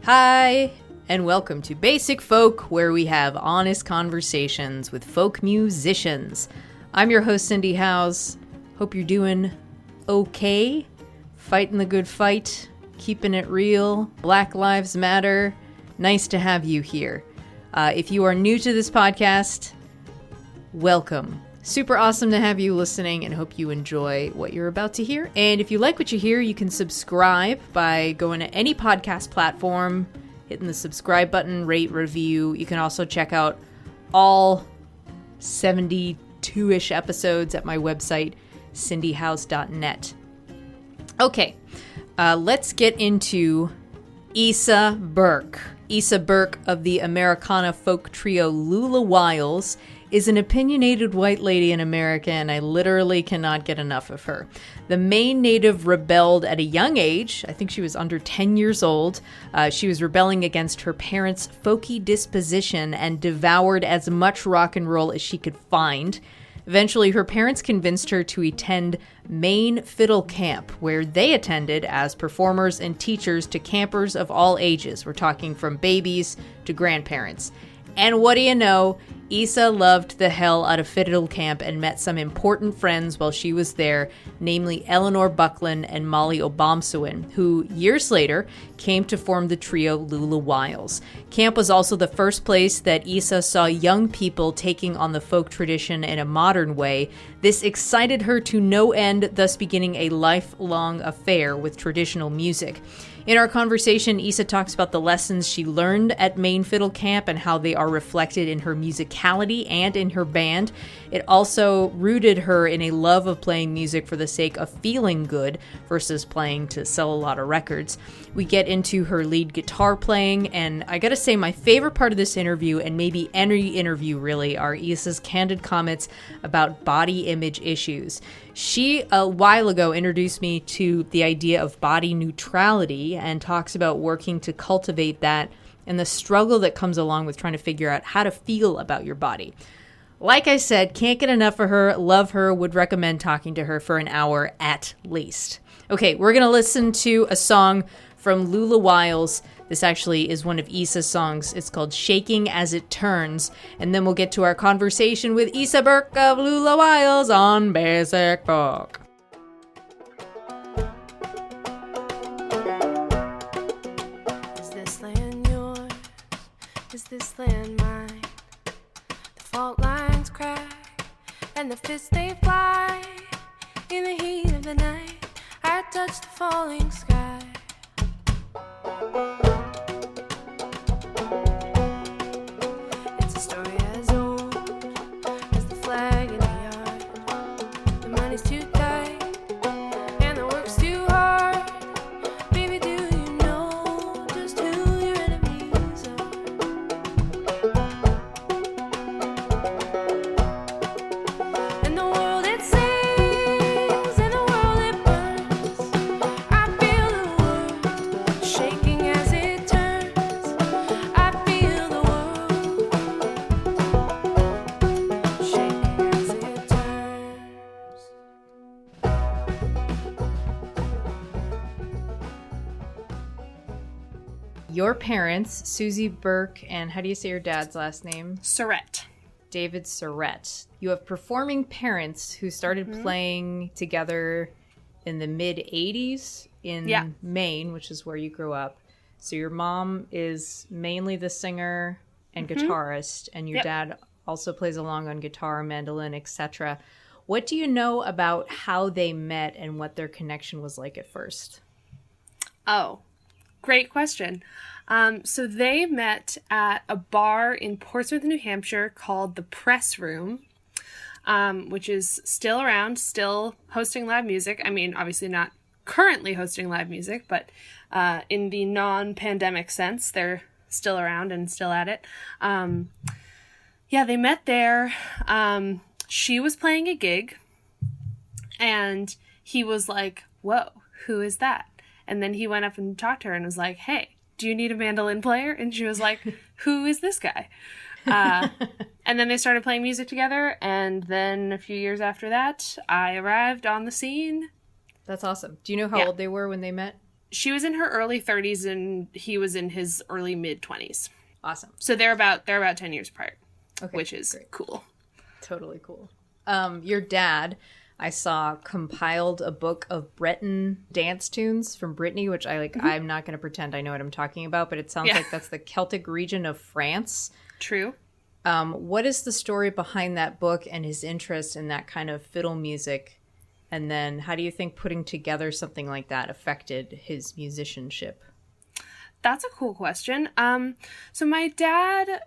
Hi, and welcome to Basic Folk, where we have honest conversations with folk musicians. I'm your host, Cindy Howes. Hope you're doing okay, fighting the good fight, keeping it real. Black Lives Matter. Nice to have you here. If you are new to this podcast, welcome. Super awesome to have you listening, and hope you enjoy what you're about to hear. And if you like what you hear, you can subscribe by going to any podcast platform, hitting the subscribe button, rate, review. You can also check out all 72-ish episodes at my website, cindyhouse.net. Okay, let's get into Issa Burke. Issa Burke of the Americana folk trio Lula Wiles is an opinionated white lady in America, and I literally cannot get enough of her. The Maine native rebelled at a young age. I think she was under 10 years old. She was rebelling against her parents' folky disposition and devoured as much rock and roll as she could find. Eventually, her parents convinced her to attend Maine Fiddle Camp, where they attended as performers and teachers to campers of all ages. We're talking from babies to grandparents. And what do you know? Issa loved the hell out of Fiddle Camp and met some important friends while she was there, namely Eleanor Buckland and Molly Obomsawin, who years later came to form the trio Lula Wiles. Camp was also the first place that Issa saw young people taking on the folk tradition in a modern way. This excited her to no end, thus beginning a lifelong affair with traditional music. In our conversation, Issa talks about the lessons she learned at Maine Fiddle Camp and how they are reflected in her musicality and in her band. It also rooted her in a love of playing music for the sake of feeling good versus playing to sell a lot of records. We get into her lead guitar playing, and I gotta say my favorite part of this interview, and maybe any interview really, are Issa's candid comments about body image issues. She, a while ago, introduced me to the idea of body neutrality and talks about working to cultivate that and the struggle that comes along with trying to figure out how to feel about your body. Like I said, can't get enough of her, love her, would recommend talking to her for an hour at least. Okay, we're going to listen to a song from Lula Wiles. This actually is one of Issa's songs. It's called Shaking as It Turns. And then we'll get to our conversation with Issa Burke of Lula Wiles on Basic Folk. Is this land yours? Is this land mine? The fault lines crack and the fists they fly. In the heat of the night, I touch the falling sky. It's a story as old as the flag in the yard. The money's too tight and the work's too hard. Baby, do you know just who your enemies are? And the world it sings and the world it burns. I feel the world shaking as it turns. I feel the world shaking as it turns. Your parents, Susie Burke, and how do you say your dad's last name? Surrett. David Surrett. You have performing parents who started playing together in the mid-'80s in Maine, which is where you grew up. So your mom is mainly the singer and guitarist, and your dad also plays along on guitar, mandolin, etc. What do you know about how they met and what their connection was like at first? Oh, great question. So they met at a bar in Portsmouth, New Hampshire called the Press Room, which is still around, still hosting live music. I mean, obviously not currently hosting live music, but in the non-pandemic sense, they're still around and still at it. They met there. She was playing a gig, and he was like, whoa, who is that? And then he went up and talked to her and was like, hey, do you need a mandolin player? And she was like, who is this guy? And then they started playing music together. And then a few years after that, I arrived on the scene. That's awesome. Do you know how old they were when they met? She was in her early 30s and he was in his early mid 20s. Awesome. So they're about 10 years apart, which is great. Cool. Totally cool. Your dad, I saw, compiled a book of Breton dance tunes from Brittany, which I like. Mm-hmm. I'm not going to pretend I know what I'm talking about, but it sounds like that's the Celtic region of France. True. What is the story behind that book and his interest in that kind of fiddle music? And then how do you think putting together something like that affected his musicianship? That's a cool question. So my dad,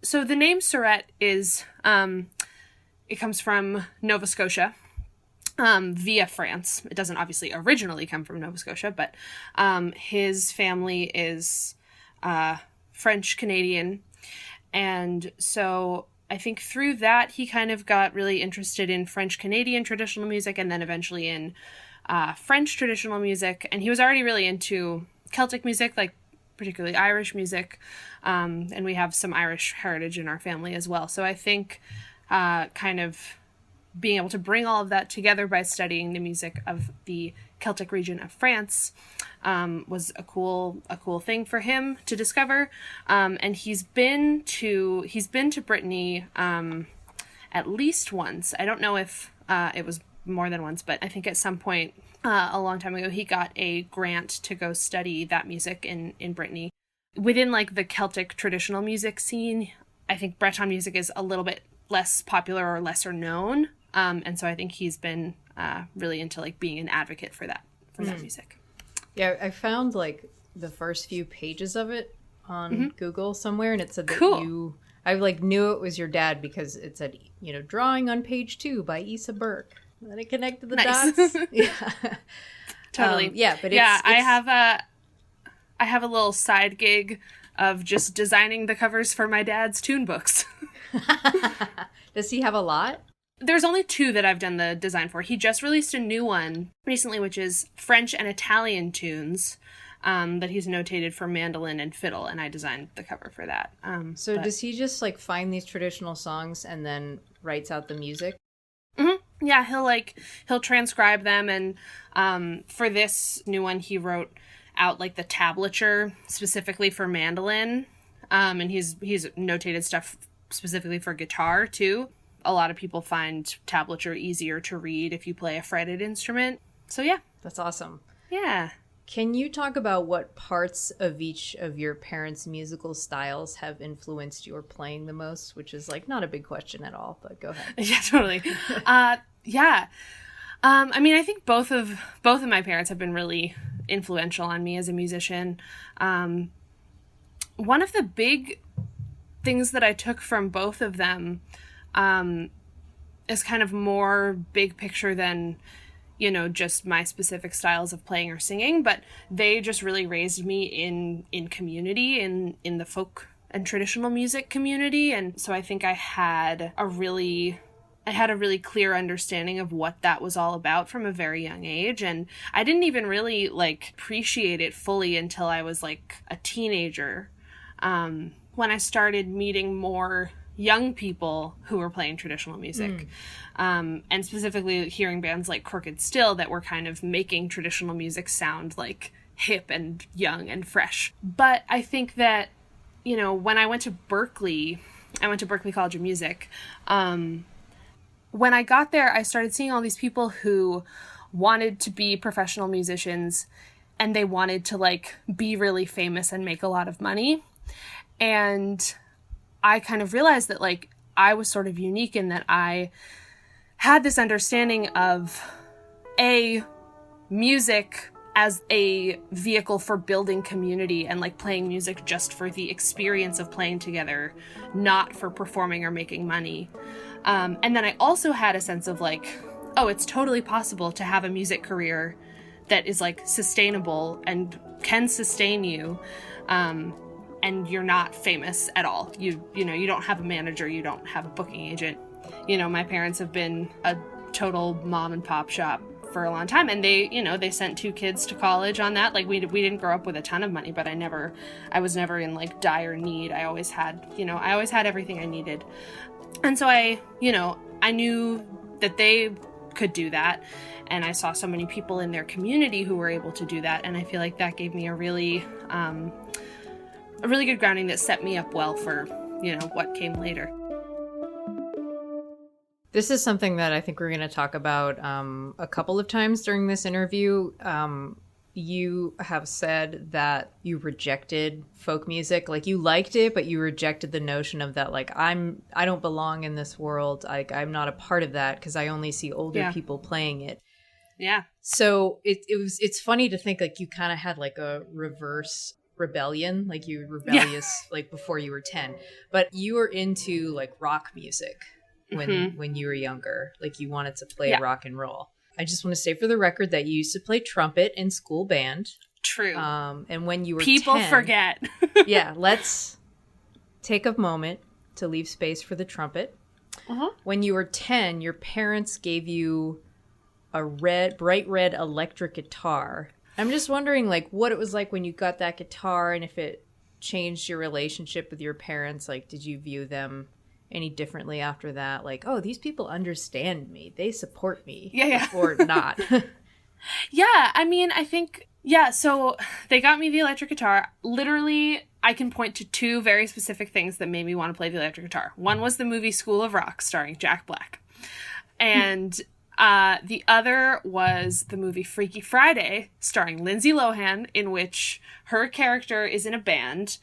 so the name Surette is, it comes from Nova Scotia, via France. It doesn't obviously originally come from Nova Scotia, but his family is French Canadian. And so I think through that, he kind of got really interested in French Canadian traditional music and then eventually in French traditional music. And he was already really into Celtic music, like particularly Irish music. And we have some Irish heritage in our family as well. So I think kind of being able to bring all of that together by studying the music of the Celtic region of France was a cool thing for him to discover. And he's been to Brittany at least once. I don't know if it was more than once, but I think at some point a long time ago he got a grant to go study that music in Brittany. Within like the Celtic traditional music scene, I think Breton music is a little bit less popular or lesser known. And so I think he's been really into like being an advocate for that music. Yeah, I found like the first few pages of it on Google somewhere, and it said that I like knew it was your dad because it said, drawing on page 2 by Isa Burke. And then it connected the dots. Yeah. Totally. But I have a little side gig of just designing the covers for my dad's tune books. Does he have a lot? There's only 2 that I've done the design for. He just released a new one recently, which is French and Italian tunes that he's notated for mandolin and fiddle, and I designed the cover for that. Does he just like find these traditional songs and then writes out the music? Mm-hmm. Yeah, he'll transcribe them, and for this new one, he wrote out like the tablature specifically for mandolin, and he's notated stuff specifically for guitar too. A lot of people find tablature easier to read if you play a fretted instrument. So yeah. That's awesome. Yeah. Can you talk about what parts of each of your parents' musical styles have influenced your playing the most? Which is like not a big question at all, but go ahead. Yeah, totally. Yeah. I mean, I think both of my parents have been really influential on me as a musician. One of the big things that I took from both of them is kind of more big picture than, just my specific styles of playing or singing, but they just really raised me in community, in the folk and traditional music community. And so I think I had a really clear understanding of what that was all about from a very young age. And I didn't even really appreciate it fully until I was a teenager. When I started meeting more young people who were playing traditional music, and specifically hearing bands like Crooked Still that were kind of making traditional music sound hip and young and fresh. But I think that, when I went to Berkeley College of Music, when I got there, I started seeing all these people who wanted to be professional musicians and they wanted to be really famous and make a lot of money. And I kind of realized that I was sort of unique in that I had this understanding of music as a vehicle for building community and playing music just for the experience of playing together, not for performing or making money. And then I also had a sense of it's totally possible to have a music career that is sustainable and can sustain you. And you're not famous at all. You don't have a manager, you don't have a booking agent. My parents have been a total mom and pop shop for a long time, and they sent 2 kids to college on that. We didn't grow up with a ton of money, but I was never in dire need. I always had everything I needed. And so I knew that they could do that. And I saw so many people in their community who were able to do that. And I feel like that gave me a really good grounding that set me up well for, what came later. This is something that I think we're going to talk about a couple of times during this interview. You have said that you rejected folk music. Like, you liked it, but you rejected the notion of that, like, I don't belong in this world. Like, I'm not a part of that because I only see older people playing it. Yeah. So it's funny to think like you kind of had like a reverse rebellion, like you were rebellious like before you were 10, but you were into like rock music when you were younger. Like, you wanted to play rock and roll. I just want to say for the record that you used to play trumpet in school band. True. And when you were People 10, forget. yeah, let's take a moment to leave space for the trumpet. When you were 10, your parents gave you a bright red electric guitar. I'm just wondering, like, what it was like when you got that guitar and if it changed your relationship with your parents. Like, did you view them any differently after that? Like, oh, these people understand me. They support me. Yeah. Or not. Yeah, I mean, I think, so they got me the electric guitar. Literally, I can point to two very specific things that made me want to play the electric guitar. One was the movie School of Rock starring Jack Black. And the other was the movie Freaky Friday starring Lindsay Lohan, in which her character is in a band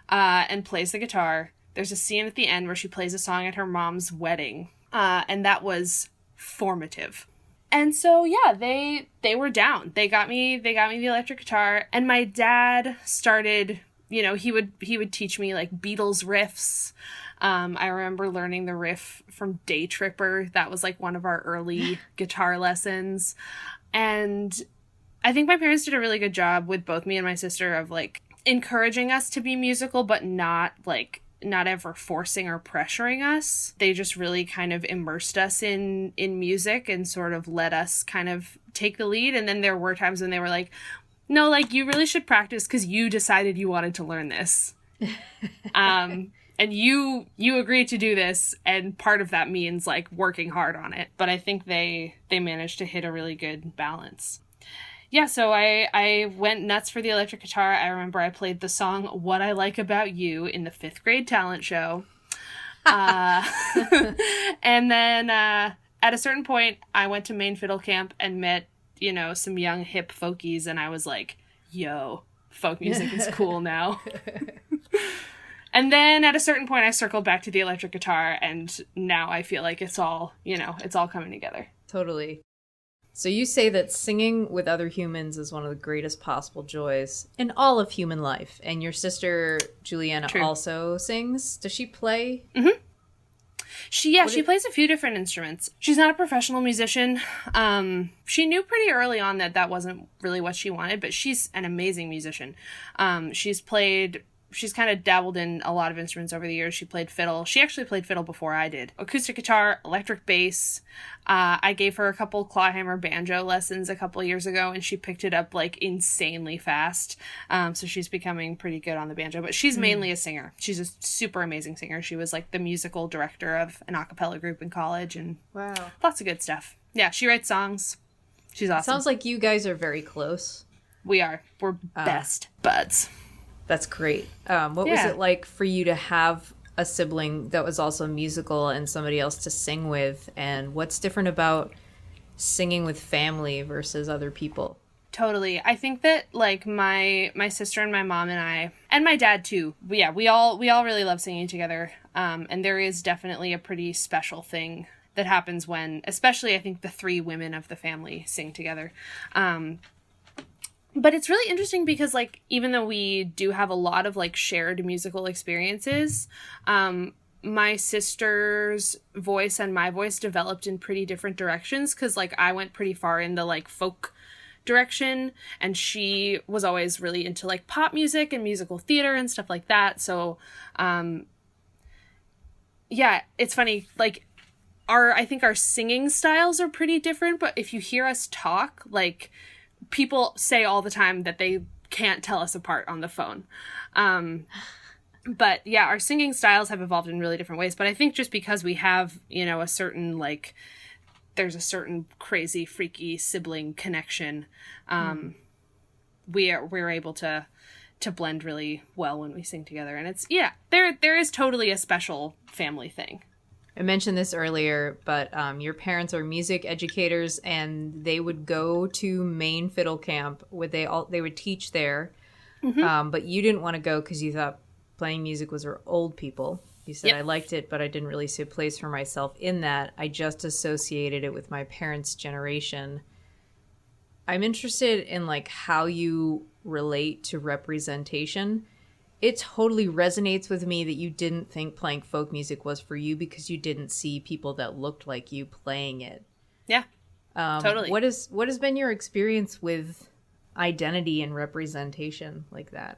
and plays the guitar. There's a scene at the end where she plays a song at her mom's wedding, and that was formative. And so, they were down. They got me the electric guitar, and my dad started, he would teach me like Beatles riffs. I remember learning the riff from Day Tripper. That was like one of our early guitar lessons. And I think my parents did a really good job with both me and my sister of like encouraging us to be musical, but not ever forcing or pressuring us. They just really kind of immersed us in music and sort of let us kind of take the lead. And then there were times when they were like, no, like, you really should practice because you decided you wanted to learn this. And you agreed to do this, and part of that means like working hard on it. But I think they managed to hit a really good balance. Yeah, so I went nuts for the electric guitar. I remember I played the song What I Like About You in the 5th grade talent show. And then at a certain point, I went to Maine Fiddle Camp and met, some young hip folkies. And I was like, yo, folk music is cool now. And then at a certain point, I circled back to the electric guitar. And now I feel like it's all coming together. Totally. So you say that singing with other humans is one of the greatest possible joys in all of human life. And your sister, Juliana, also sings. Does she play? Mm-hmm. She plays a few different instruments. She's not a professional musician. She knew pretty early on that wasn't really what she wanted, but she's an amazing musician. She's kind of dabbled in a lot of instruments over the years. She played fiddle. She actually played fiddle before I did. Acoustic guitar, electric bass. I gave her a couple clawhammer banjo lessons a couple years ago, and she picked it up like insanely fast. So she's becoming pretty good on the banjo, but she's mainly a singer. She's a super amazing singer. She was like the musical director of an a cappella group in college, and lots of good stuff. Yeah, she writes songs. She's awesome. Sounds like you guys are very close. We are. We're best buds. That's great. What was it like for you to have a sibling that was also musical and somebody else to sing with? And what's different about singing with family versus other people? Totally. I think that like my sister and my mom and I, and my dad too, we all really love singing together. And there is definitely a pretty special thing that happens when, especially I think the three women of the family sing together. But it's really interesting because, like, even though we do have a lot of, like, shared musical experiences, my sister's voice and my voice developed in pretty different directions because, like, I went pretty far in the, like, folk direction, and she was always really into, like, pop music and musical theater and stuff like that. So, yeah, it's funny, like, I think our singing styles are pretty different, but if you hear us talk, like, people say all the time that they can't tell us apart on the phone. But yeah, our singing styles have evolved in really different ways. But I think just because we have, a certain like there's a certain crazy, freaky sibling connection. We're able to blend really well when we sing together. And it's, there is totally a special family thing. I mentioned this earlier, but your parents are music educators, and they would go to Maine Fiddle Camp where they would teach there. But you didn't want to go because you thought playing music was for old people. You said, I liked it, but I didn't really see a place for myself in that. I just associated it with my parents' generation. I'm interested in like how you relate to representation. It totally resonates with me that you didn't think playing folk music was for you because you didn't see people that looked like you playing it. Yeah, totally. What has been your experience with identity and representation like that?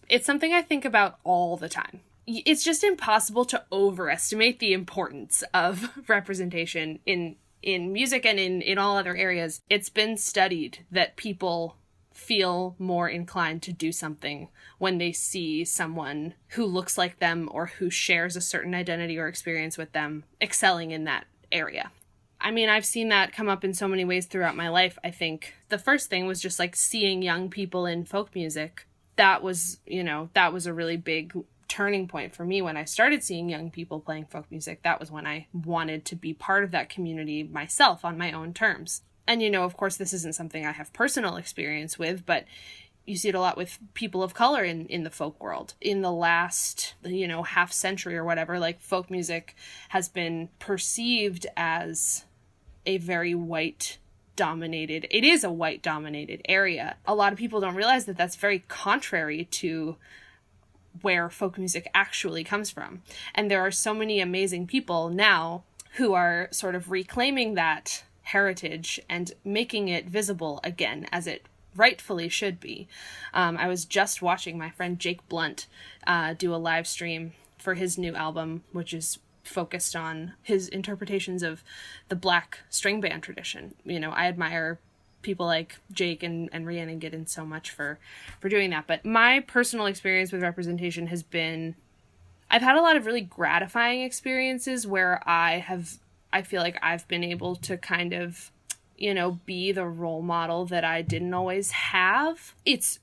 It's something I think about all the time. It's just impossible to overestimate the importance of representation in music and in all other areas. It's been studied that people feel more inclined to do something when they see someone who looks like them or who shares a certain identity or experience with them excelling in that area. I mean, I've seen that come up in so many ways throughout my life. I think the first thing was just like seeing young people in folk music. That was a really big turning point for me when I started seeing young people playing folk music. That was when I wanted to be part of that community myself on my own terms. And, of course, this isn't something I have personal experience with, but you see it a lot with people of color in the folk world. In the last, half century or whatever, like folk music has been perceived as a very white-dominated, it is a white-dominated area. A lot of people don't realize that that's very contrary to where folk music actually comes from. And there are so many amazing people now who are sort of reclaiming that heritage and making it visible again as it rightfully should be. I was just watching my friend Jake Blunt do a live stream for his new album, which is focused on his interpretations of the Black string band tradition. I admire people like Jake and Rhiannon Giddens so much for doing that. But my personal experience with representation has been, I've had a lot of really gratifying experiences where I feel like I've been able to kind of, be the role model that I didn't always have. It's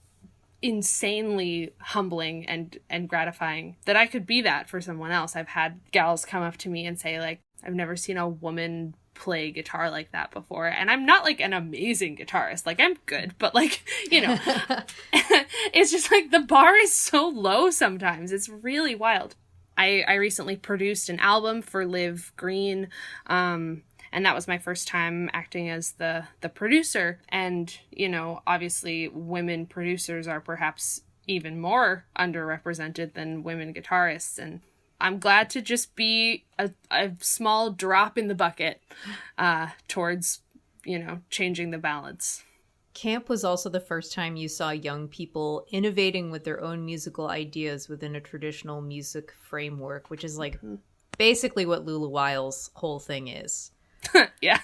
insanely humbling and gratifying that I could be that for someone else. I've had gals come up to me and say, like, I've never seen a woman play guitar like that before. And I'm not like an amazing guitarist. Like, I'm good, but like, it's just like the bar is so low sometimes. It's really wild. I recently produced an album for Liv Green, and that was my first time acting as the producer. And, obviously women producers are perhaps even more underrepresented than women guitarists. And I'm glad to just be a small drop in the bucket towards, changing the balance. Camp was also the first time you saw young people innovating with their own musical ideas within a traditional music framework, which is like basically what Lula Wiles' whole thing is. Yeah.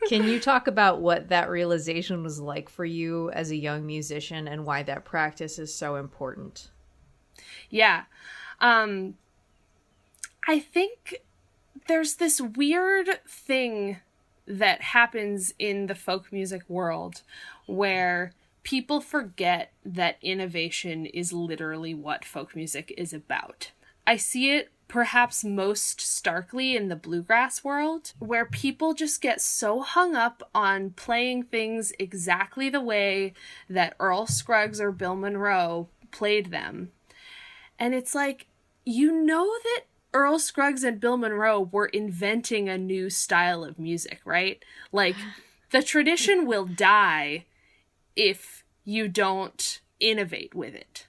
Can you talk about what that realization was like for you as a young musician and why that practice is so important? Yeah. I think there's this weird thing that happens in the folk music world where people forget that innovation is literally what folk music is about. I see it perhaps most starkly in the bluegrass world, where people just get so hung up on playing things exactly the way that Earl Scruggs or Bill Monroe played them. And it's like, that Earl Scruggs and Bill Monroe were inventing a new style of music, right? Like, the tradition will die if you don't innovate with it,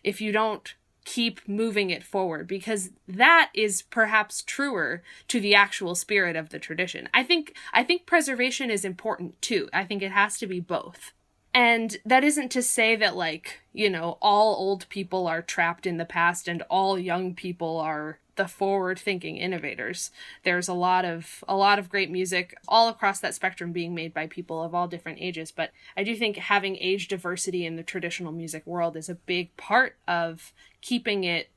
if you don't keep moving it forward, because that is perhaps truer to the actual spirit of the tradition. I think preservation is important too. I think it has to be both. And that isn't to say that, like, all old people are trapped in the past and all young people are the forward-thinking innovators. There's a lot of great music all across that spectrum being made by people of all different ages. But I do think having age diversity in the traditional music world is a big part of keeping it,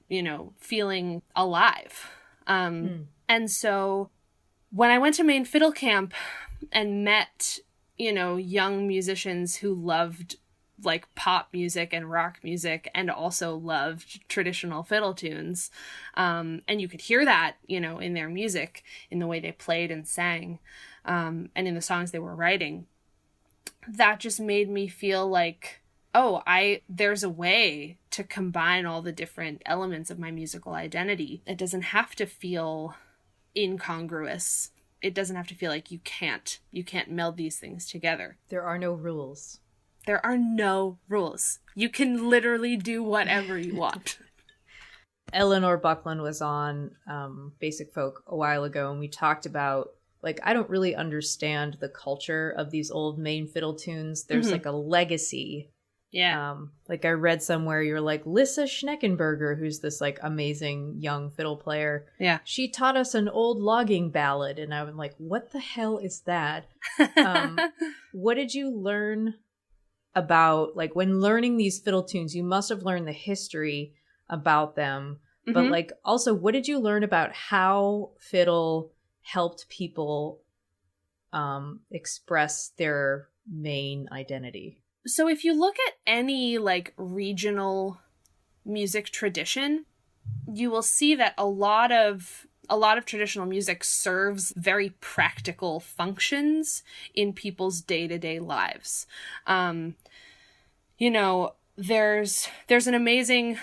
feeling alive. And so when I went to Maine Fiddle Camp and met, you know, young musicians who loved like pop music and rock music and also loved traditional fiddle tunes, and you could hear that, you know, in their music, in the way they played and sang, and in the songs they were writing, that just made me feel like, oh, there's a way to combine all the different elements of my musical identity. It doesn't have to feel incongruous. It doesn't have to feel like you can't meld these things together. There are no rules. There are no rules. You can literally do whatever you want. Eleanor Buckland was on Basic Folk a while ago, and we talked about, like, I don't really understand the culture of these old Maine fiddle tunes. There's like a legacy. Yeah. Like I read somewhere, you're like, Lissa Schneckenberger, who's this like amazing young fiddle player. Yeah. She taught us an old logging ballad. And I was like, what the hell is that? What did you learn about, like, when learning these fiddle tunes, you must have learned the history about them. But like, also, what did you learn about how fiddle helped people express their Maine identity? So if you look at any like regional music tradition, you will see that a lot of traditional music serves very practical functions in people's day-to-day lives. You know, there's an amazing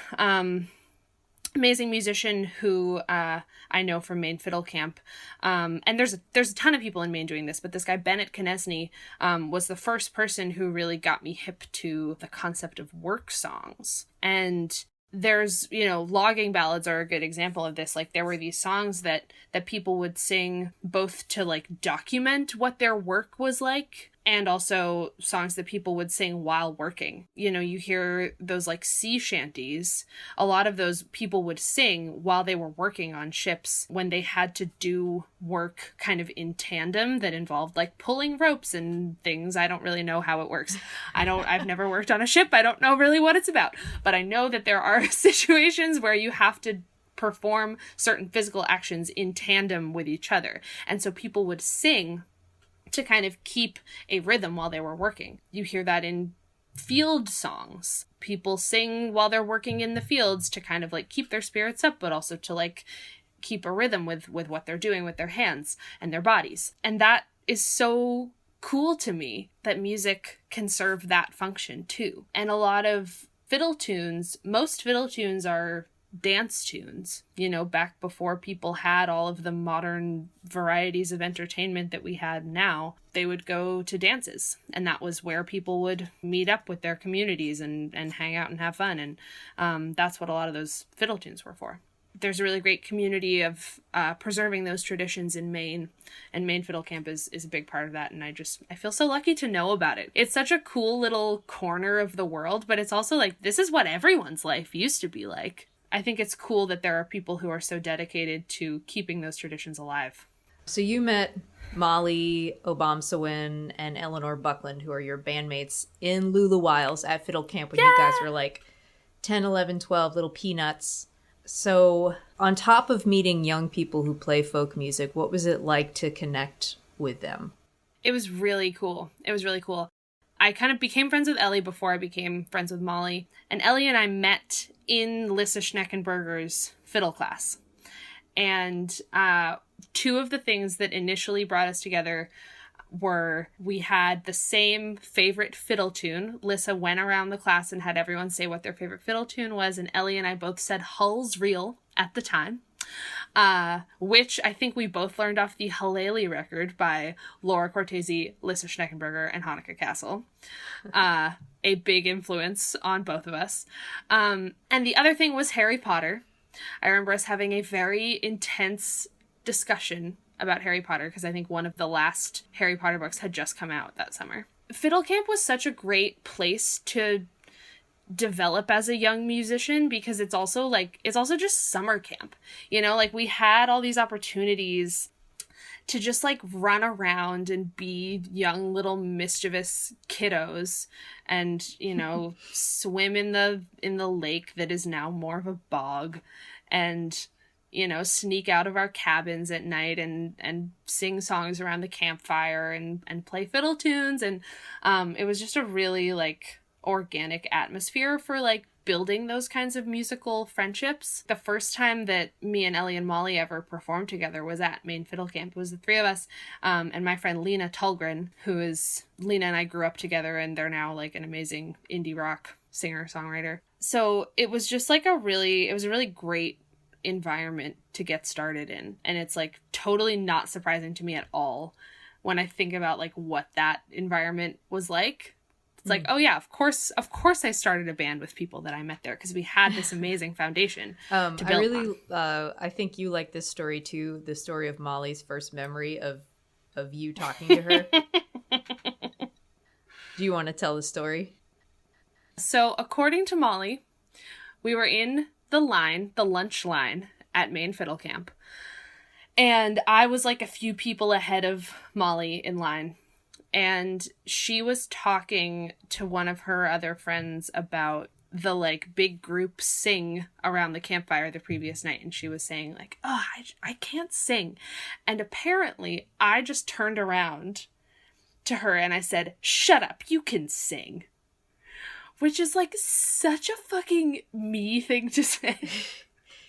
musician who I know from Maine Fiddle Camp, and there's a ton of people in Maine doing this, but this guy Bennett Knesny was the first person who really got me hip to the concept of work songs. And there's, you know, logging ballads are a good example of this. Like, there were these songs that people would sing both to like document what their work was like, and also songs that people would sing while working. You know, you hear those like sea shanties. A lot of those people would sing while they were working on ships when they had to do work kind of in tandem that involved like pulling ropes and things. I don't really know how it works. I've never worked on a ship. I don't know really what it's about, but I know that there are situations where you have to perform certain physical actions in tandem with each other. And so people would sing to kind of keep a rhythm while they were working. You hear that in field songs. People sing while they're working in the fields to kind of like keep their spirits up, but also to like keep a rhythm with what they're doing with their hands and their bodies. And that is so cool to me, that music can serve that function too. And a lot of fiddle tunes, most fiddle tunes are dance tunes, you know, back before people had all of the modern varieties of entertainment that we had now. They would go to dances, and that was where people would meet up with their communities and hang out and have fun. And that's what a lot of those fiddle tunes were for. There's a really great community of preserving those traditions in Maine, and Maine Fiddle Camp is a big part of that, and I feel so lucky to know about it. It's such a cool little corner of the world, but it's also like, this is what everyone's life used to be like. I think it's cool that there are people who are so dedicated to keeping those traditions alive. So you met Molly Obomsawin and Eleanor Buckland, who are your bandmates, in Lula Wiles at Fiddle Camp when you guys were like 10, 11, 12, little peanuts. So on top of meeting young people who play folk music, what was it like to connect with them? It was really cool. I kind of became friends with Ellie before I became friends with Molly. And Ellie and I met in Lissa Schneckenberger's fiddle class. And two of the things that initially brought us together were, we had the same favorite fiddle tune. Lissa went around the class and had everyone say what their favorite fiddle tune was, and Ellie and I both said Hull's Reel at the time, which I think we both learned off the Hallelujah record by Laura Cortese, Lissa Schneckenberger, and Hanukkah Castle. A big influence on both of us. And the other thing was Harry Potter. I remember us having a very intense discussion about Harry Potter, because I think one of the last Harry Potter books had just come out that summer. Fiddle Camp was such a great place to develop as a young musician, because it's also just summer camp. You know, like, we had all these opportunities to just like run around and be young little mischievous kiddos and, you know, swim in the lake that is now more of a bog, and, sneak out of our cabins at night and sing songs around the campfire and play fiddle tunes. And it was just a really like organic atmosphere for like building those kinds of musical friendships. The first time that me and Ellie and Molly ever performed together was at Maine Fiddle Camp. It was the three of us, and my friend Lena Tulgren, Lena and I grew up together, and they're now like an amazing indie rock singer-songwriter. So it was just like a really great environment to get started in. And it's like totally not surprising to me at all when I think about like what that environment was like. It's like, oh yeah, of course I started a band with people that I met there because we had this amazing foundation to build on. I think you like this story too, the story of Molly's first memory of you talking to her. Do you want to tell the story? So according to Molly, we were in the lunch line at Maine Fiddle Camp. And I was like a few people ahead of Molly in line. And she was talking to one of her other friends about the like big group sing around the campfire the previous night. And she was saying like, oh, I can't sing. And apparently I just turned around to her and I said, shut up, you can sing. Which is like such a fucking me thing to say.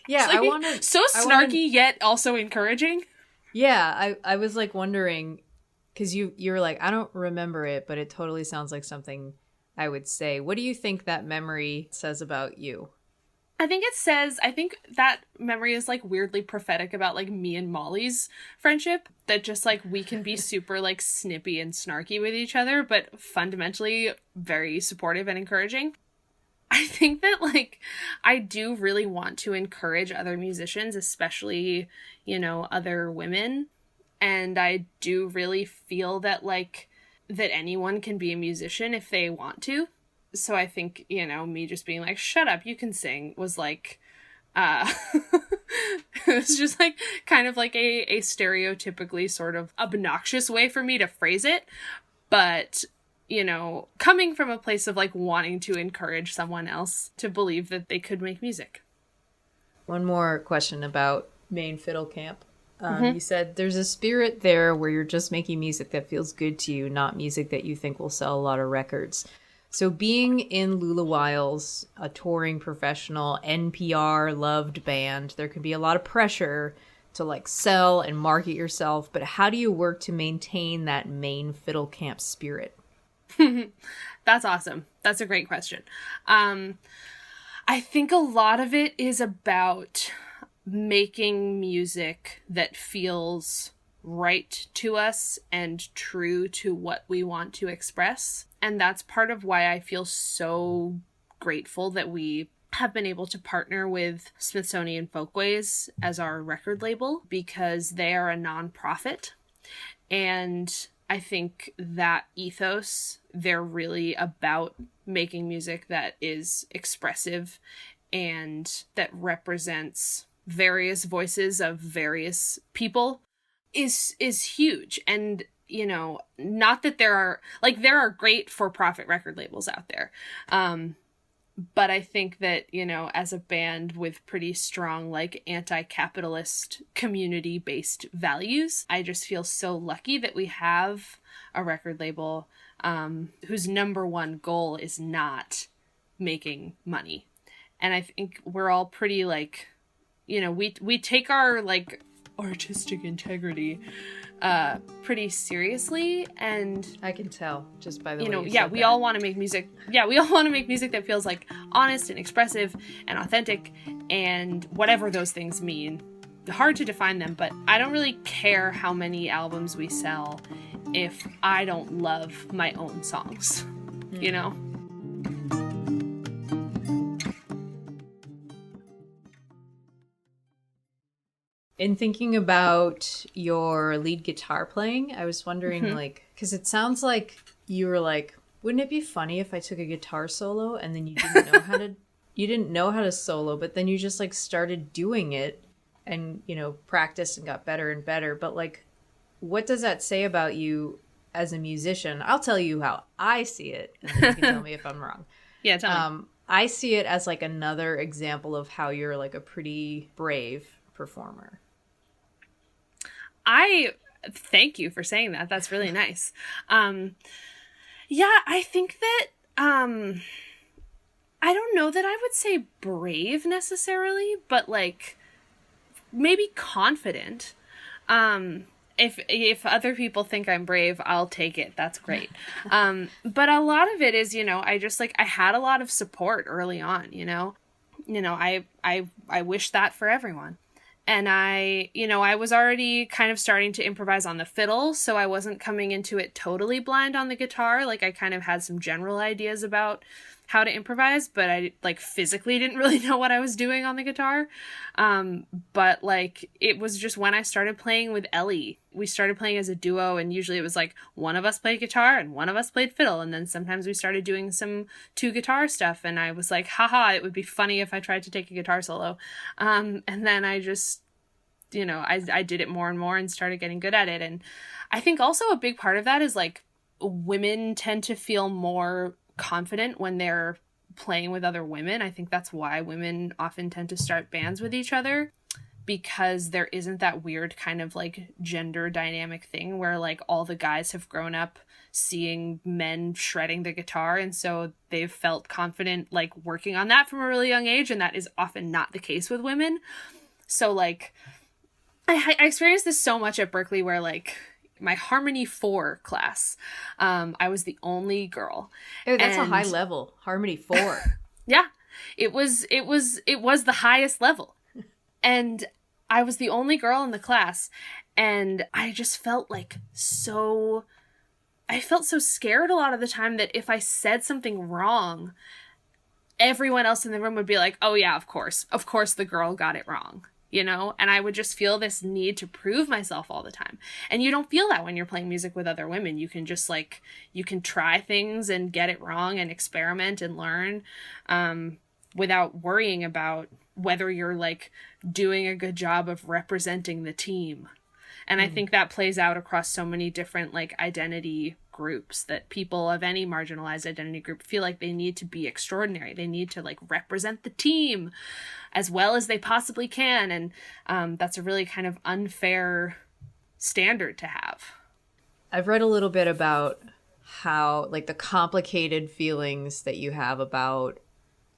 Yeah, like, so snarky yet also encouraging. Yeah, I was like wondering, because you were like, I don't remember it, but it totally sounds like something I would say. What do you think that memory says about you? I think that memory is like weirdly prophetic about like me and Molly's friendship, that just like we can be super like snippy and snarky with each other, but fundamentally very supportive and encouraging. I think that like I do really want to encourage other musicians, especially, other women. And I do really feel that like that anyone can be a musician if they want to. So I think, me just being like, shut up, you can sing was like, it was just like kind of like a stereotypically sort of obnoxious way for me to phrase it. But, coming from a place of like wanting to encourage someone else to believe that they could make music. One more question about Maine Fiddle Camp. You said there's a spirit there where you're just making music that feels good to you, not music that you think will sell a lot of records. So being in Lula Wiles, a touring professional, NPR loved band, there can be a lot of pressure to like sell and market yourself. But how do you work to maintain that Maine Fiddle Camp spirit? That's awesome. That's a great question. I think a lot of it is about making music that feels right to us and true to what we want to express. And that's part of why I feel so grateful that we have been able to partner with Smithsonian Folkways as our record label, because they are a nonprofit. And I think that ethos, they're really about making music that is expressive and that represents various voices of various people is huge. And not that there are great for-profit record labels out there, but I think that as a band with pretty strong like anti-capitalist community-based values, I just feel so lucky that we have a record label whose number one goal is not making money. And I think we're all pretty like, we take our like artistic integrity pretty seriously, and I can tell just by the way we all want to make music. Yeah, we all want to make music that feels like honest and expressive and authentic, and whatever those things mean. Hard to define them, but I don't really care how many albums we sell if I don't love my own songs, In thinking about your lead guitar playing, I was wondering, because it sounds like you were like, wouldn't it be funny if I took a guitar solo and then you didn't know how to solo, but then you just like started doing it and, practiced and got better and better. But like, what does that say about you as a musician? I'll tell you how I see it, and then you can tell me if I'm wrong. Yeah, tell me. I see it as like another example of how you're like a pretty brave performer? I thank you for saying that. That's really nice. Yeah, I think that I don't know that I would say brave necessarily, but like maybe confident. If other people think I'm brave, I'll take it. That's great. But a lot of it is, you know, I just like I had a lot of support early on, you know. I wish that for everyone. And I was already kind of starting to improvise on the fiddle, so I wasn't coming into it totally blind on the guitar. Like I kind of had some general ideas about how to improvise, but I like physically didn't really know what I was doing on the guitar. But like it was just when I started playing with Ellie, we started playing as a duo, and usually it was like one of us played guitar and one of us played fiddle, and then sometimes we started doing some two guitar stuff, and I was like, haha, it would be funny if I tried to take a guitar solo. And then I just, you know, I did it more and more and started getting good at it. And I think also a big part of that is like women tend to feel more confident when they're playing with other women. I think that's why women often tend to start bands with each other, because there isn't that weird kind of like gender dynamic thing where like all the guys have grown up seeing men shredding the guitar, and so they've felt confident like working on that from a really young age, and that is often not the case with women. So like I experienced this so much at Berkeley, where like my Harmony 4 class, I was the only girl. Oh, that's a high level. Harmony 4. Yeah. It was the highest level. And I was the only girl in the class, and I just felt like so scared a lot of the time that if I said something wrong, everyone else in the room would be like, "Oh yeah, of course the girl got it wrong." You know, and I would just feel this need to prove myself all the time. And you don't feel that when you're playing music with other women. You can just like, you can try things and get it wrong and experiment and learn without worrying about whether you're like doing a good job of representing the team. And I think that plays out across so many different like identity groups, that people of any marginalized identity group feel like they need to be extraordinary. They need to like represent the team as well as they possibly can. And that's a really kind of unfair standard to have. I've read a little bit about how like the complicated feelings that you have about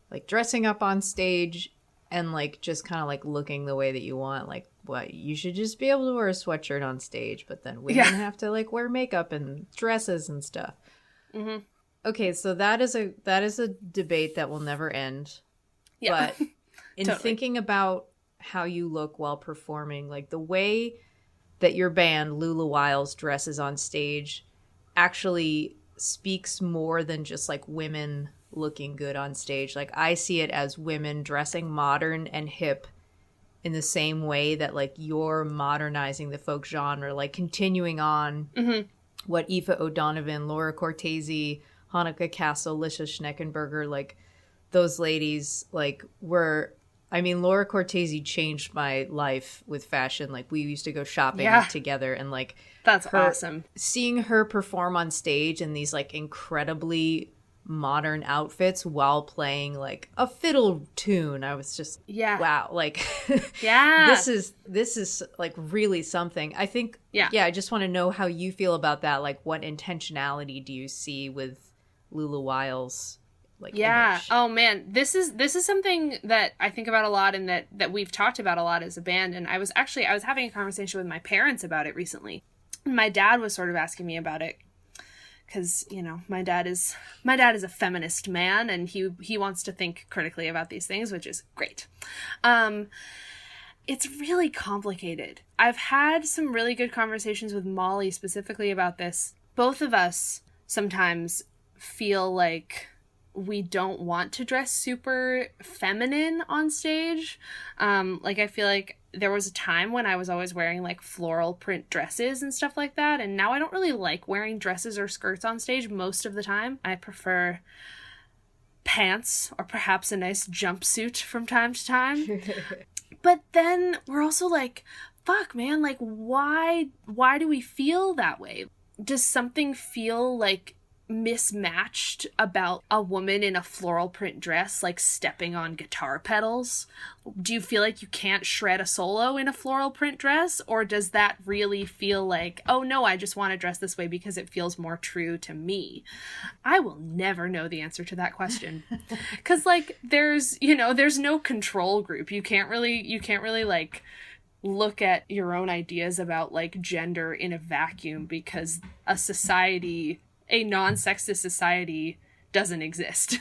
like dressing up on stage and like just kind of like looking the way that you want. Like, what, you should just be able to wear a sweatshirt on stage, but then women have to like wear makeup and dresses and stuff. Mm-hmm. Okay, so that is a debate that will never end. Yeah. But in thinking about how you look while performing, like the way that your band Lula Wiles dresses on stage actually speaks more than just like women looking good on stage. Like I see it as women dressing modern and hip in the same way that like you're modernizing the folk genre, like continuing on what Aoife O'Donovan, Laura Cortese, Hanukkah Castle, Lisha Schneckenberger, like those ladies like were, I mean, Laura Cortese changed my life with fashion. Like we used to go shopping together, and like that's awesome. Seeing her perform on stage in these like incredibly modern outfits while playing like a fiddle tune, I was just wow, like this is like really something. I think I just want to know how you feel about that. Like what intentionality do you see with Lula Wiles? Like image? Oh man, this is something that I think about a lot, and that we've talked about a lot as a band. And I was having a conversation with my parents about it recently. My dad was sort of asking me about it, because, you know, my dad is a feminist man, and he wants to think critically about these things, which is great. It's really complicated. I've had some really good conversations with Molly specifically about this. Both of us sometimes feel like we don't want to dress super feminine on stage. Like I feel like there was a time when I was always wearing like floral print dresses and stuff like that, and now I don't really like wearing dresses or skirts on stage most of the time. I prefer pants or perhaps a nice jumpsuit from time to time. But then we're also like, fuck man, like why do we feel that way? Does something feel like mismatched about a woman in a floral print dress like stepping on guitar pedals? Do you feel like you can't shred a solo in a floral print dress, or does that really feel like, oh no, I just want to dress this way because it feels more true to me? I will never know the answer to that question. Cuz like there's no control group. You can't really like look at your own ideas about like gender in a vacuum, because a non-sexist society doesn't exist.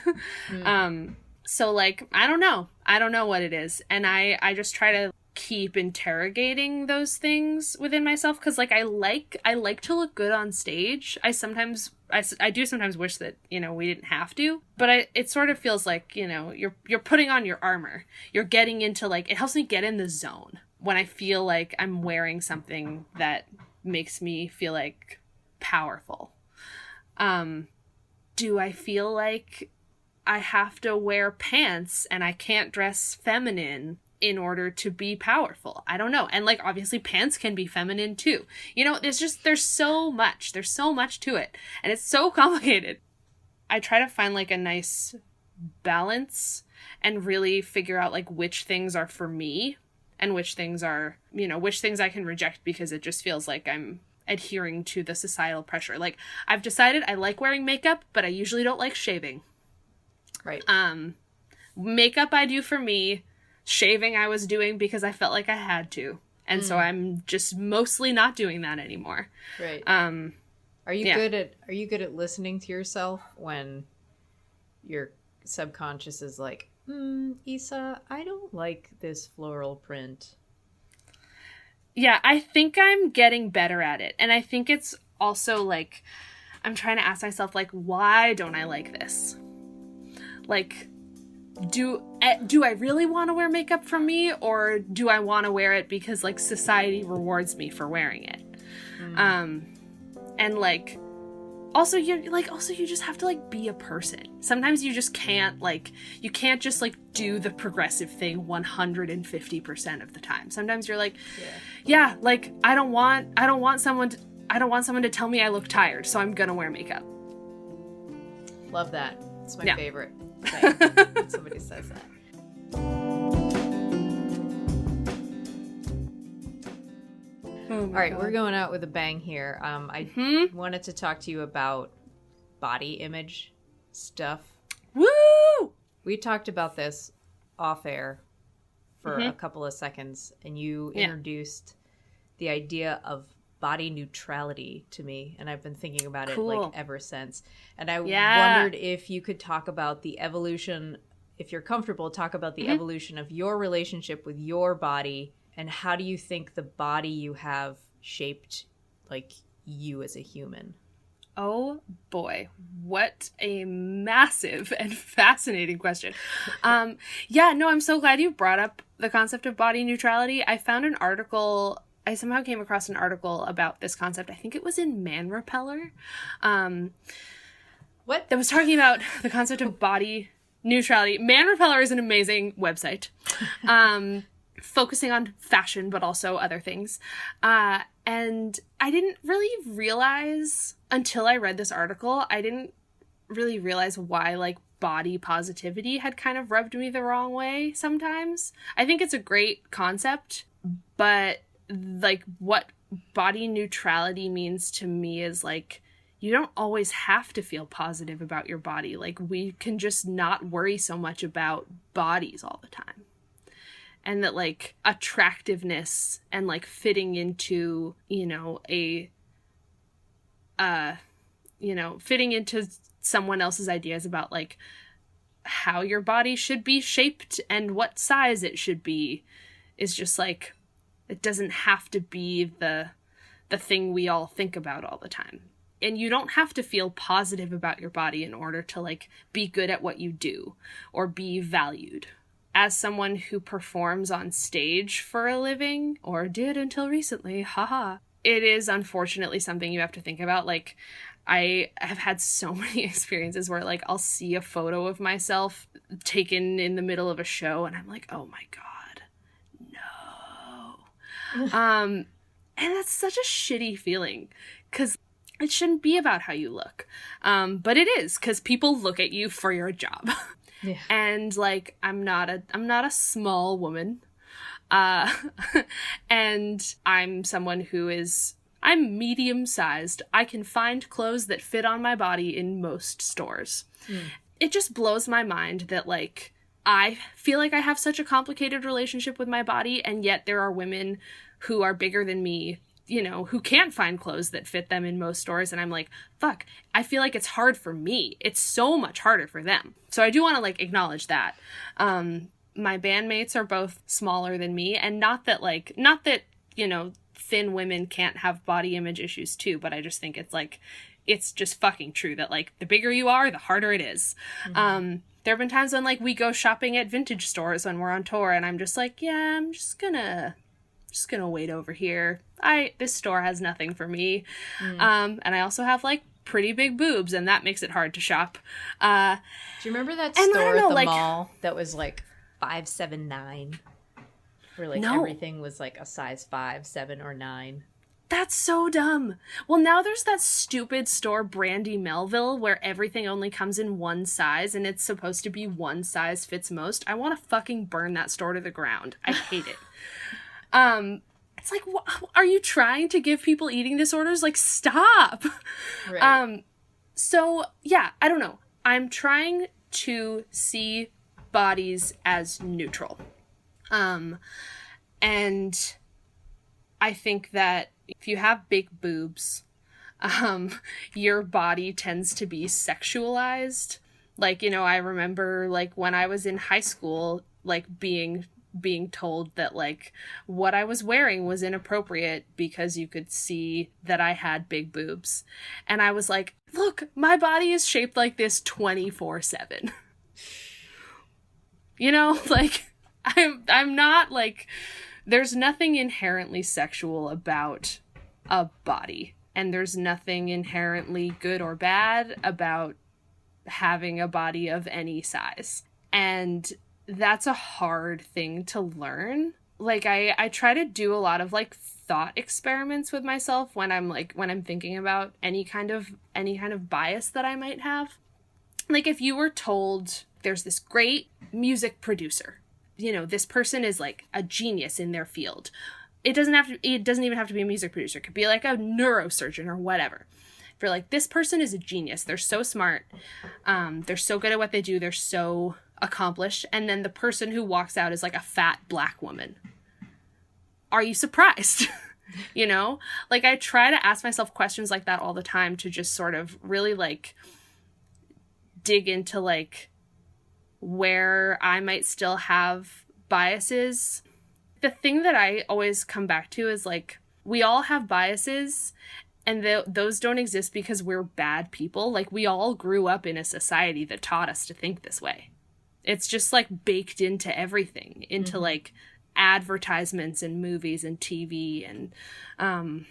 So like, I don't know what it is. And I just try to keep interrogating those things within myself. Cause like, I like to look good on stage. I do sometimes wish that, we didn't have to, but it sort of feels like, you're putting on your armor. You're getting into like, it helps me get in the zone when I feel like I'm wearing something that makes me feel like powerful. Do I feel like I have to wear pants and I can't dress feminine in order to be powerful? I don't know. And like, obviously pants can be feminine too. There's so much to it, and it's so complicated. I try to find like a nice balance and really figure out like which things are for me and which things are, which things I can reject because it just feels like I'm adhering to the societal pressure. Like, I've decided I like wearing makeup, but I usually don't like shaving. Right. Makeup I do for me. Shaving I was doing because I felt like I had to. And so I'm just mostly not doing that anymore. Right. Are you good at listening to yourself when your subconscious is like, Issa, I don't like this floral print? Yeah, I think I'm getting better at it. And I think it's also like, I'm trying to ask myself, like, why don't I like this? Like, do I really want to wear makeup for me, or do I want to wear it because like society rewards me for wearing it? And like, also you just have to like be a person. Sometimes you just can't you can't just like do the progressive thing 150% of the time. Sometimes you're like, yeah, like I don't want someone to tell me I look tired, so I'm gonna wear makeup. Love that. It's my favorite thing when somebody says that. All right, we're going out with a bang here. I wanted to talk to you about body image stuff. Woo! We talked about this off air for a couple of seconds, and you introduced the idea of body neutrality to me, and I've been thinking about it like ever since. And I wondered if you could talk about the evolution, if you're comfortable, talk about the evolution of your relationship with your body, and how do you think the body you have shaped like you as a human? Oh boy, what a massive and fascinating question. I'm so glad you brought up the concept of body neutrality. I somehow came across an article about this concept. I think it was in Man Repeller. What? That was talking about the concept of body neutrality. Man Repeller is an amazing website. Focusing on fashion, but also other things. And I didn't really realize, until I read this article, I didn't really realize why, like, body positivity had kind of rubbed me the wrong way sometimes. I think it's a great concept, but, like, what body neutrality means to me is, like, you don't always have to feel positive about your body. Like, we can just not worry so much about bodies all the time. And that, like, attractiveness and, like, fitting into, fitting into someone else's ideas about, like, how your body should be shaped and what size it should be is just, like, it doesn't have to be the thing we all think about all the time. And you don't have to feel positive about your body in order to, like, be good at what you do or be valued. As someone who performs on stage for a living, or did until recently, it is unfortunately something you have to think about. Like, I have had so many experiences where, like, I'll see a photo of myself taken in the middle of a show, and I'm like, oh my God, no. And that's such a shitty feeling, because it shouldn't be about how you look. But it is, because people look at you for your job. Yeah. And like, I'm not a small woman. And I'm someone I'm medium sized. I can find clothes that fit on my body in most stores. It just blows my mind that like, I feel like I have such a complicated relationship with my body, and yet there are women who are bigger than me, you know, who can't find clothes that fit them in most stores. And I'm like, fuck, I feel like it's hard for me. It's so much harder for them. So I do want to like acknowledge that. My bandmates are both smaller than me, and not that, you know, thin women can't have body image issues too, but I just think it's just fucking true that like the bigger you are, the harder it is. There have been times when like we go shopping at vintage stores when we're on tour, and I'm just like, yeah, I'm just gonna wait over here. This store has nothing for me. And I also have like pretty big boobs, and that makes it hard to shop. Do you remember that store at the mall that was like 579? Where like everything was like a size 5, 7, or 9. That's so dumb. Well, now there's that stupid store, Brandy Melville, where everything only comes in one size, and it's supposed to be one size fits most. I want to fucking burn that store to the ground. I hate it. It's like, are you trying to give people eating disorders? Like, stop. Right. So yeah, I don't know. I'm trying to see bodies as neutral. And I think that if you have big boobs, your body tends to be sexualized. Like, you know, I remember like when I was in high school, like being told that like what I was wearing was inappropriate because you could see that I had big boobs. And I was like, look, my body is shaped like this 24/7. You know, like I'm not like, there's nothing inherently sexual about a body, and there's nothing inherently good or bad about having a body of any size. And that's a hard thing to learn. Like I try to do a lot of like thought experiments with myself when I'm thinking about any kind of bias that I might have. Like if you were told there's this great music producer, you know, this person is like a genius in their field. It doesn't even have to be a music producer. It could be like a neurosurgeon or whatever. If you're like, this person is a genius, they're so smart, they're so good at what they do, they're so accomplished, and then the person who walks out is like a fat black woman. Are you surprised? You know? Like I try to ask myself questions like that all the time to just sort of really like dig into like where I might still have biases. The thing that I always come back to is like, we all have biases, and those don't exist because we're bad people. Like we all grew up in a society that taught us to think this way. It's just like baked into everything, into like advertisements and movies and TV and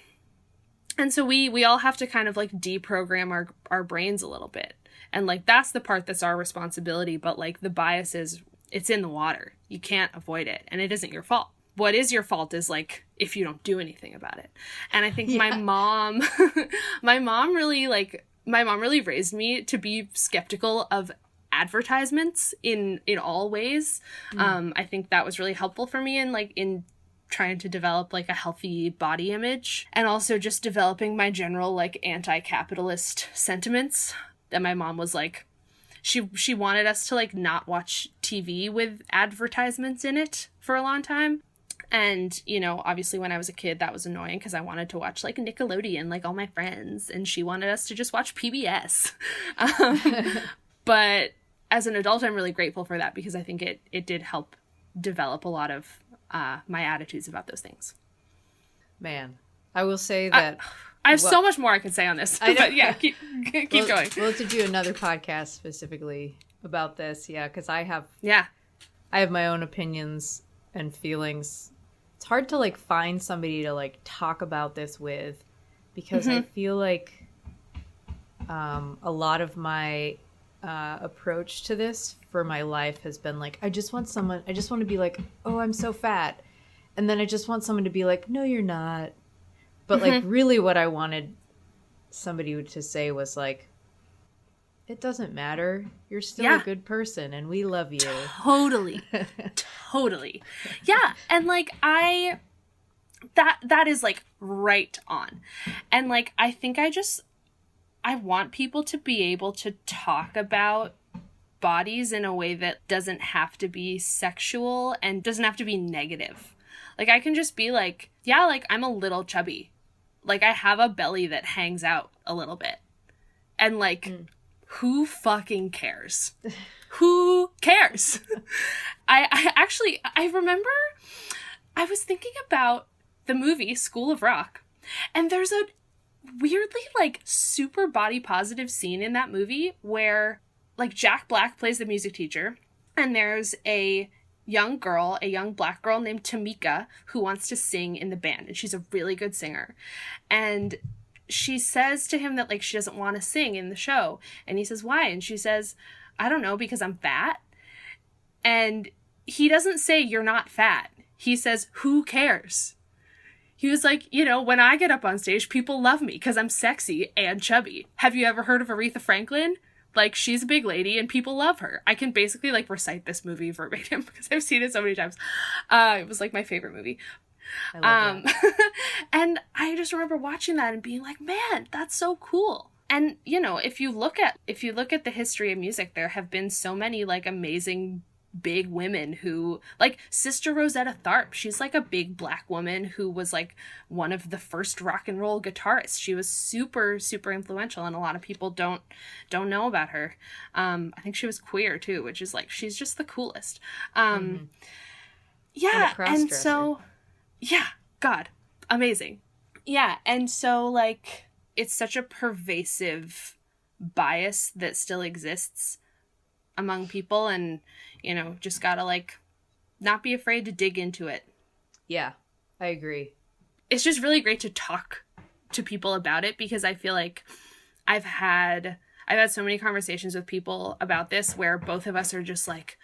so we all have to kind of like deprogram our brains a little bit. And like that's the part that's our responsibility, but like the bias is, it's in the water. You can't avoid it, and it isn't your fault. What is your fault is like if you don't do anything about it. And I think my mom really raised me to be skeptical of advertisements in all ways. I think that was really helpful for me in trying to develop like a healthy body image, and also just developing my general like anti-capitalist sentiments. That my mom was like, she wanted us to like not watch TV with advertisements in it for a long time. And, you know, obviously when I was a kid, that was annoying because I wanted to watch like Nickelodeon, like all my friends, and she wanted us to just watch PBS. But as an adult, I'm really grateful for that because I think it did help develop a lot of my attitudes about those things. Man, I will say that I have so much more I could say on this, but yeah, keep going. We'll have to do another podcast specifically about this, yeah, because I have my own opinions and feelings. It's hard to like find somebody to like talk about this with, because I feel like a lot of my approach to this for my life has been like, I just want to be like, oh, I'm so fat, and then I just want someone to be like, no, you're not. But like really what I wanted somebody to say was like, it doesn't matter. You're still Yeah. a good person and we love you. Totally. Totally. Yeah. And like that is like right on. And like I think I want people to be able to talk about bodies in a way that doesn't have to be sexual and doesn't have to be negative. Like I can just be like, yeah, like I'm a little chubby. Like I have a belly that hangs out a little bit. And like who fucking cares? Who cares? I remember I was thinking about the movie School of Rock, and there's a weirdly like super body positive scene in that movie where like Jack Black plays the music teacher, and there's a young black girl named Tamika who wants to sing in the band, and she's a really good singer. And she says to him that like she doesn't want to sing in the show, and he says, why? And she says, I don't know, because I'm fat. And he doesn't say you're not fat. He says, who cares? He was like, you know, when I get up on stage, people love me because I'm sexy and chubby. Have you ever heard of Aretha Franklin? Like, she's a big lady and people love her. I can basically like recite this movie verbatim because I've seen it so many times. It was like my favorite movie. I love that. And I just remember watching that and being like, man, that's so cool. And, you know, if you look at the history of music, there have been so many like amazing big women who, like Sister Rosetta Tharpe, she's like a big black woman who was like one of the first rock and roll guitarists. She was super, super influential, and a lot of people don't know about her. I think she was queer too, which is like, she's just the coolest. Yeah. And so, yeah, God, amazing. Yeah. And so like, it's such a pervasive bias that still exists among people, and, you know, just gotta like not be afraid to dig into it. Yeah, I agree. It's just really great to talk to people about it, because I feel like I've had so many conversations with people about this where both of us are just like,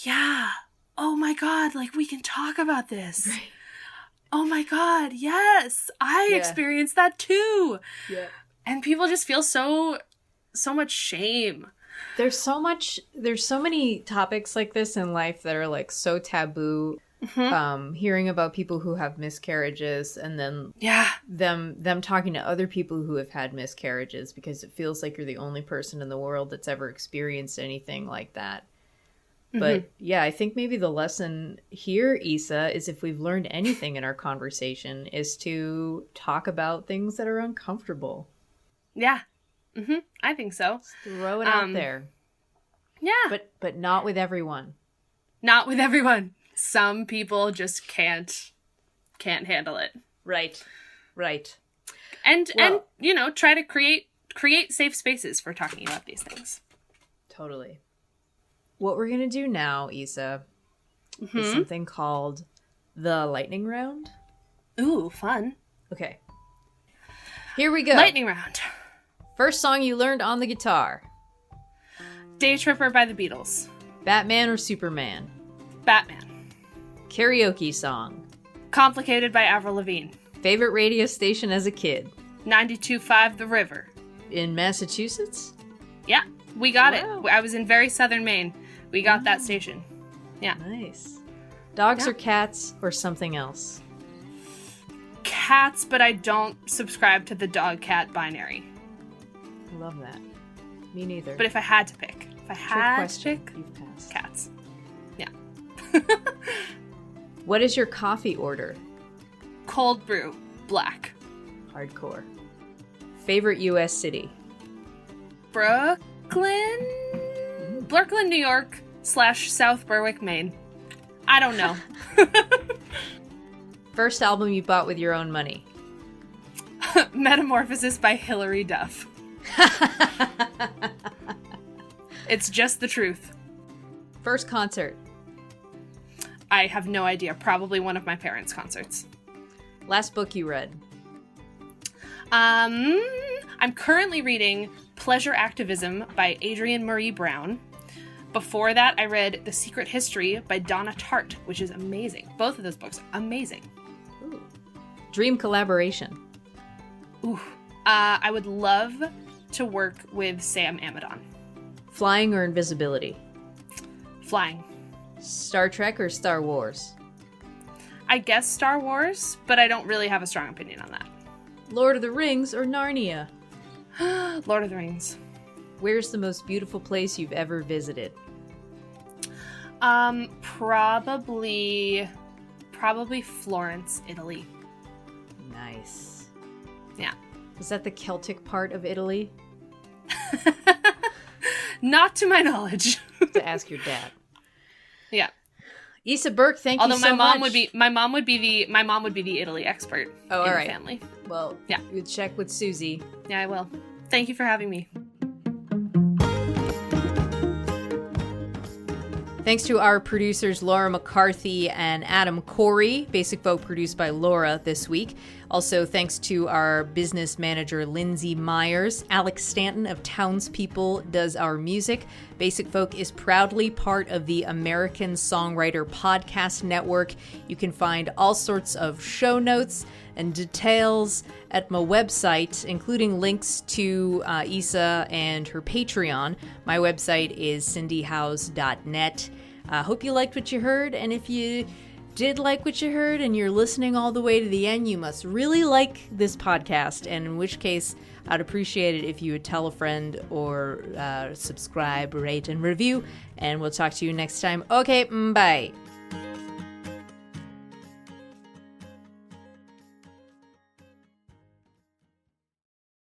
yeah, oh my God, like we can talk about this. Right. Oh my God, yes, I experienced that too. Yeah. And people just feel so much shame. There's so many topics like this in life that are like so taboo. Hearing about people who have miscarriages, and then them talking to other people who have had miscarriages, because it feels like you're the only person in the world that's ever experienced anything like that. But yeah, I think maybe the lesson here, Issa, is if we've learned anything in our conversation, is to talk about things that are uncomfortable. Yeah. I think so. Just throw it out there. Yeah. But not with everyone. Not with everyone. Some people just can't handle it. Right. And you know, try to create safe spaces for talking about these things. Totally. What we're going to do now, Issa, is something called the lightning round. Ooh, fun. Okay. Here we go. Lightning round. First song you learned on the guitar. Day Tripper by the Beatles. Batman or Superman? Batman. Karaoke song. Complicated by Avril Lavigne. Favorite radio station as a kid? 92.5 The River. In Massachusetts? Yeah, we got it. I was in very southern Maine. We got that station. Yeah. Nice. Dogs or cats or something else? Cats, but I don't subscribe to the dog-cat binary. Love that. Me neither. But if I had to pick, You've passed. Cats. Yeah. What is your coffee order? Cold brew, black. Hardcore. Favorite U.S. city? Brooklyn, New York / South Berwick, Maine. I don't know. First album you bought with your own money? Metamorphosis by Hilary Duff. It's just the truth. First concert? I have no idea. Probably one of my parents' concerts. Last book you read? I'm currently reading Pleasure Activism by Adrienne Marie Brown. Before that, I read The Secret History by Donna Tartt, which is amazing. Both of those books, amazing. Ooh. Dream collaboration? Ooh. I would love to work with Sam Amidon. Flying or invisibility? Flying. Star Trek or Star Wars? I guess Star Wars, but I don't really have a strong opinion on that. Lord of the Rings or Narnia? Lord of the Rings. Where's the most beautiful place you've ever visited? Probably Florence, Italy. Nice. Yeah. Is that the Celtic part of Italy? Not to my knowledge. To ask your dad. Yeah. Isa Burke, thank you so much. Although my mom would be the Italy expert in all right. the family. Well, yeah. You check with Susie. Yeah, I will. Thank you for having me. Thanks to our producers Laura McCarthy and Adam Corey. Basic Folk produced by Laura this week. Also, thanks to our business manager Lindsay Myers. Alex Stanton of Townspeople does our music. Basic Folk is proudly part of the American Songwriter Podcast Network. You can find all sorts of show notes and details at my website, including links to Isa and her Patreon. My website is cindyhouse.net. Hope you liked what you heard, and if you did like what you heard and you're listening all the way to the end, you must really like this podcast, and in which case I'd appreciate it if you would tell a friend or subscribe, rate, and review, and we'll talk to you next time. Okay, bye.